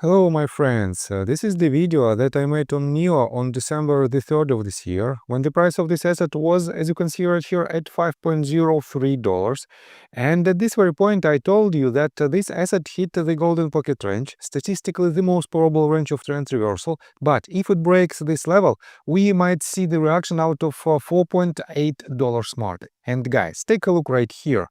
Hello my friends, this is the video that I made on NIO on December the 3rd of this year, when the price of this asset was, as you can see right here, at $5.03. And at this very point I told you that this asset hit the golden pocket range, statistically the most probable range of trend reversal, but if it breaks this level, we might see the reaction out of $4.8 market. And guys, take a look right here.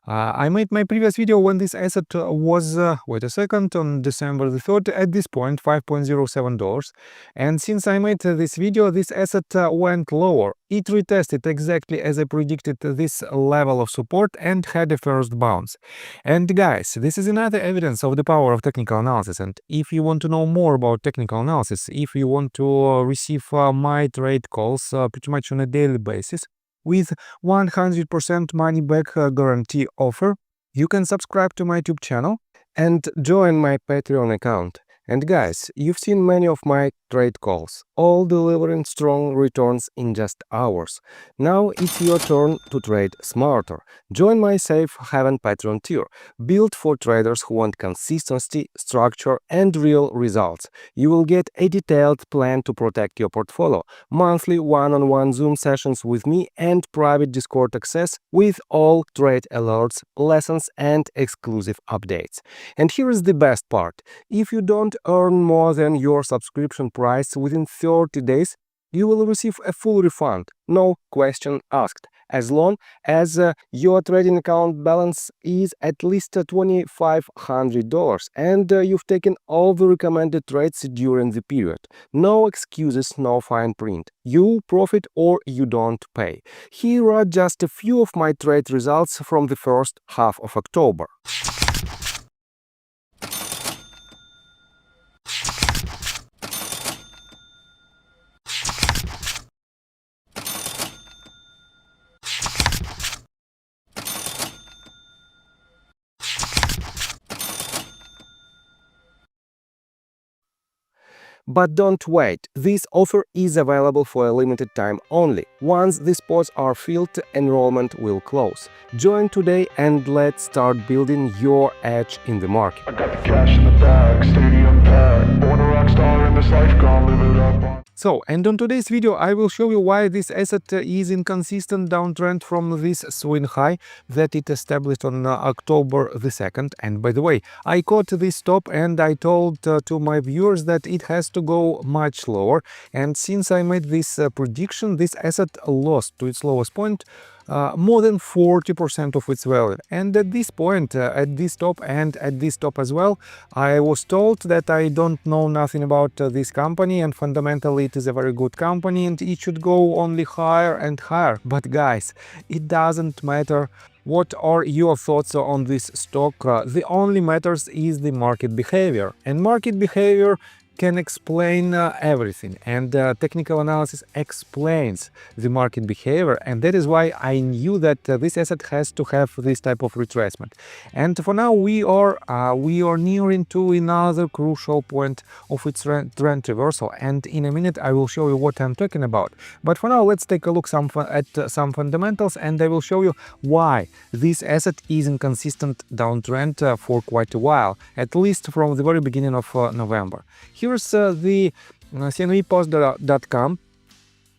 I made my previous video when this asset was, wait a second, on December the 3rd, at this point, $5.07. And since I made this video, this asset went lower. It retested exactly as I predicted this level of support and had a first bounce. And guys, this is another evidence of the power of technical analysis. And if you want to know more about technical analysis, if you want to receive my trade calls pretty much on a daily basis, with 100% money back guarantee offer, you can subscribe to my YouTube channel and join my Patreon account. And guys, you've seen many of my trade calls, all delivering strong returns in just hours. Now it's your turn to trade smarter. Join my safe haven Patreon tier, built for traders who want consistency, structure, and real results. You will get a detailed plan to protect your portfolio, monthly one-on-one Zoom sessions with me, and private Discord access with all trade alerts, lessons, and exclusive updates. And here is the best part. If you don't earn more than your subscription price within 30 days, you will receive a full refund, no question asked, as long as your trading account balance is at least $2,500 and you've taken all the recommended trades during the period. No excuses, no fine print. You profit or you don't pay. Here are just a few of my trade results from the first half of October. But don't wait, this offer is available for a limited time only. Once the spots are filled, enrollment will close. Join today and let's start building your edge in the market. I got the cash in the bag, stadium packed. Born a rock star in this life, gonna live it up. So, and on today's video I will show you why this asset is in consistent downtrend from this swing high that it established on October the 2nd. And by the way, I caught this stop and I told to my viewers that it has to go much lower. And since I made this prediction, this asset lost to its lowest point more than 40% of its value. And at this point, at this top and at this top as well, I was told that I don't know nothing about this company and fundamentally it is a very good company and it should go only higher and higher. But guys, it doesn't matter what are your thoughts on this stock. The only matters is the market behavior, and market behavior can explain everything, and technical analysis explains the market behavior, and that is why I knew that this asset has to have this type of retracement. And for now we are nearing to another crucial point of its trend reversal, and in a minute I will show you what I'm talking about. But for now let's take a look at some fundamentals, and I will show you why this asset is in consistent downtrend for quite a while, at least from the very beginning of November. Here's the CNVPost.com,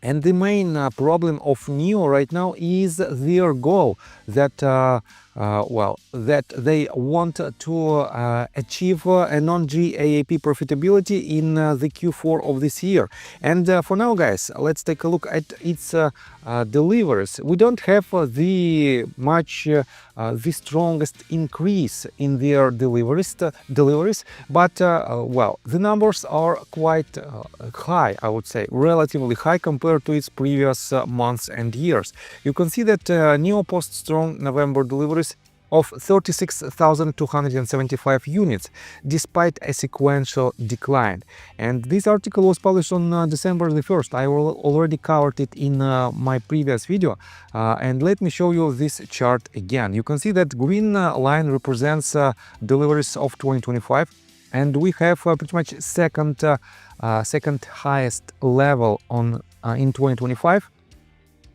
and the main problem of NIO right now is their goal that that they want to achieve a non-GAAP profitability in the Q4 of this year. And for now, guys, let's take a look at its deliveries. We don't have the strongest increase in their deliveries, but well, the numbers are quite high, I would say, relatively high compared to its previous months and years. You can see that NIO posts strong November deliveries of 36,275 units, despite a sequential decline. And this article was published on December the 1st. I already covered it in my previous video. And let me show you this chart again. You can see that green line represents deliveries of 2025. And we have pretty much second highest level in 2025.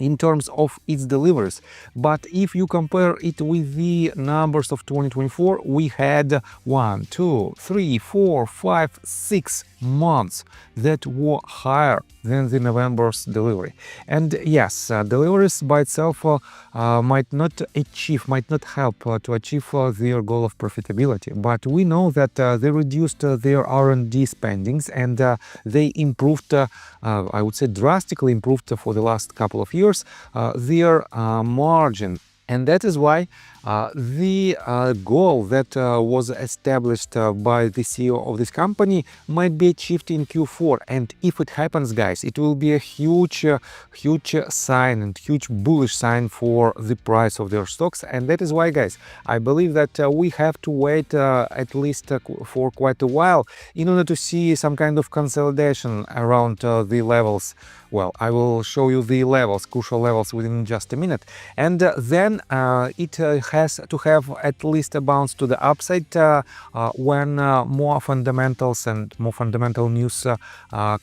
in terms of its deliveries. But if you compare it with the numbers of 2024, we had 1, 2, 3, 4, 5, 6 months that were higher than the November's delivery. And yes, deliveries by itself might not help to achieve their goal of profitability, but we know that they reduced their R&D spendings, and they improved, I would say drastically improved for the last couple of years, their margin. And that is why the goal that was established by the CEO of this company might be achieved in Q4. And if it happens, guys, it will be a huge sign and huge bullish sign for the price of their stocks. And that is why, guys, I believe that we have to wait at least for quite a while in order to see some kind of consolidation around the levels. Well, I will show you the levels, crucial levels, within just a minute. And then it has to have at least a bounce to the upside when more fundamentals and more fundamental news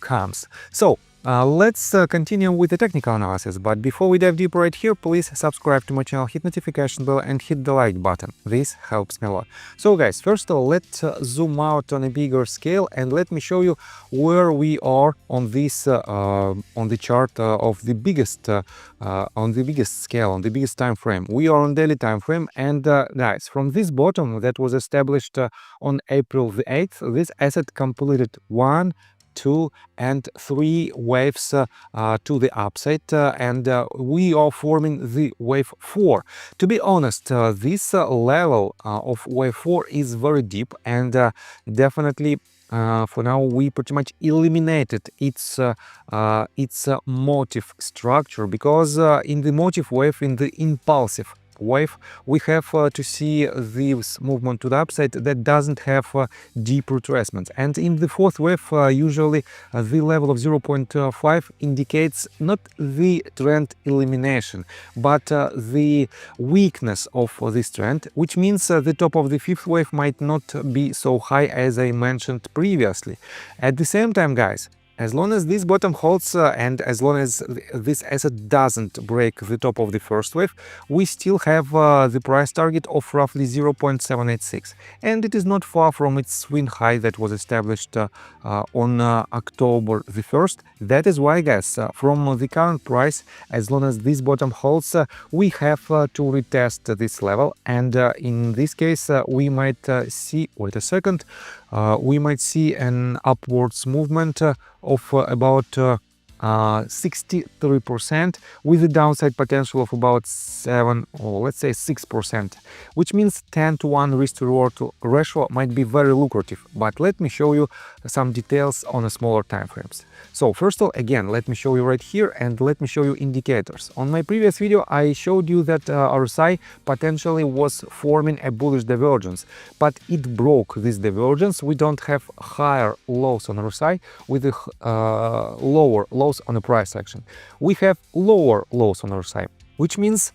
comes. So let's continue with the technical analysis, but before we dive deeper right here, please subscribe to my channel, hit notification bell and hit the like button. This helps me a lot. So guys, first of all, let's zoom out on a bigger scale and let me show you where we are on this on the chart of the biggest on the biggest scale, on the biggest time frame. We are on daily time frame, and guys, from this bottom that was established on April the 8th, this asset completed 1, 2 and 3 waves to the upside, and we are forming the wave 4. To be honest, this level of wave 4 is very deep, and definitely for now we pretty much eliminated its motive structure, because in the motive wave, in the impulsive wave, we have to see this movement to the upside that doesn't have deep retracements. And in the fourth wave, usually the level of 0.5 indicates not the trend elimination, but the weakness of this trend, which means the top of the fifth wave might not be so high as I mentioned previously. At the same time, guys, as long as this bottom holds and as long as this asset doesn't break the top of the first wave, we still have the price target of roughly 0.786, and it is not far from its swing high that was established on October the 1st. That is why, guys, from the current price, as long as this bottom holds, we have to retest this level, and in this case we might see, wait a second, we might see an upwards movement of about 63%, with a downside potential of about 7 or let's say 6%, which means 10-to-1 risk-to-reward ratio might be very lucrative. But let me show you some details on a smaller time frames. So first of all, again, let me show you right here and let me show you indicators. On my previous video, I showed you that RSI potentially was forming a bullish divergence, but it broke this divergence. We don't have higher lows on RSI with the lower lows on the price action. We have lower lows on RSI, which means,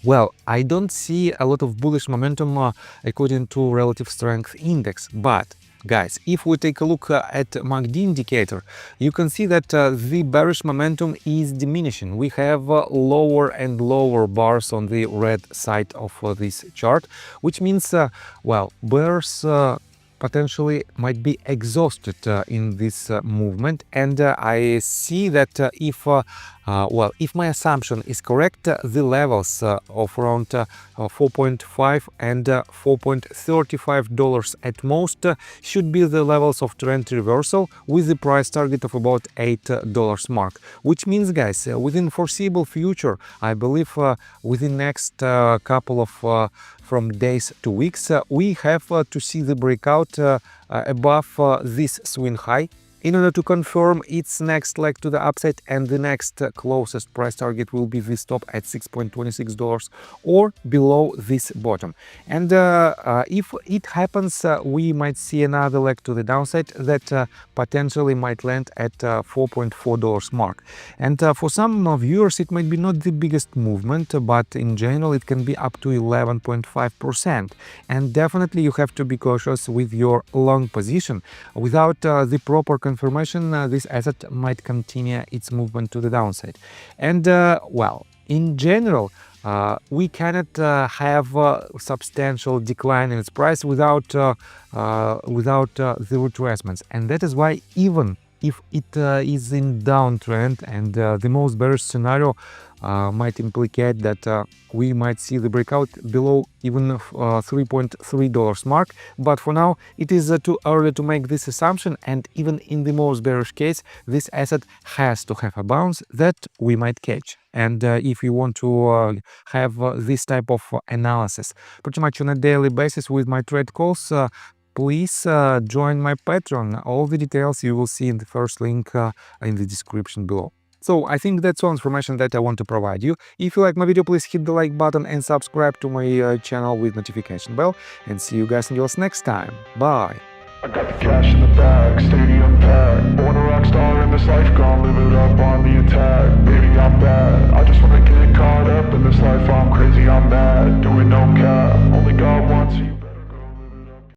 well, I don't see a lot of bullish momentum according to relative strength index. But guys, if we take a look at MACD indicator, you can see that the bearish momentum is diminishing. We have lower and lower bars on the red side of this chart, which means, well, bears potentially might be exhausted in this movement. And I see that if well, if my assumption is correct, the levels of around 4.5 and $4.35 at most should be the levels of trend reversal, with the price target of about $8 mark. Which means, guys, within foreseeable future, I believe within next couple of from days to weeks, we have to see the breakout above this swing high in order to confirm its next leg to the upside, and the next closest price target will be this top at $6.26 or below this bottom. And if it happens, we might see another leg to the downside that potentially might land at $4.4 mark. And for some viewers, it might be not the biggest movement, but in general it can be up to 11.5%. And definitely you have to be cautious with your long position. Without the proper consideration confirmation, this asset might continue its movement to the downside. And well, in general, we cannot have a substantial decline in its price without the retracements, and that is why even if it is in downtrend and the most bearish scenario might implicate that we might see the breakout below even $3.3 mark, but for now it is too early to make this assumption, and even in the most bearish case this asset has to have a bounce that we might catch. And if you want to have this type of analysis pretty much on a daily basis with my trade calls, please join my Patreon. All the details you will see in the first link in the description below. So I think that's all information that I want to provide you. If you like my video, please hit the like button and subscribe to my channel with notification bell. And see you guys next time. Bye. I got the cash in the bag, stadium packed. Born a rock star in this life, gon' live it up on the attack. Baby, I'm bad, I just wanna get caught up in this life. I'm crazy, I'm mad, doing no cap. Only God wants you.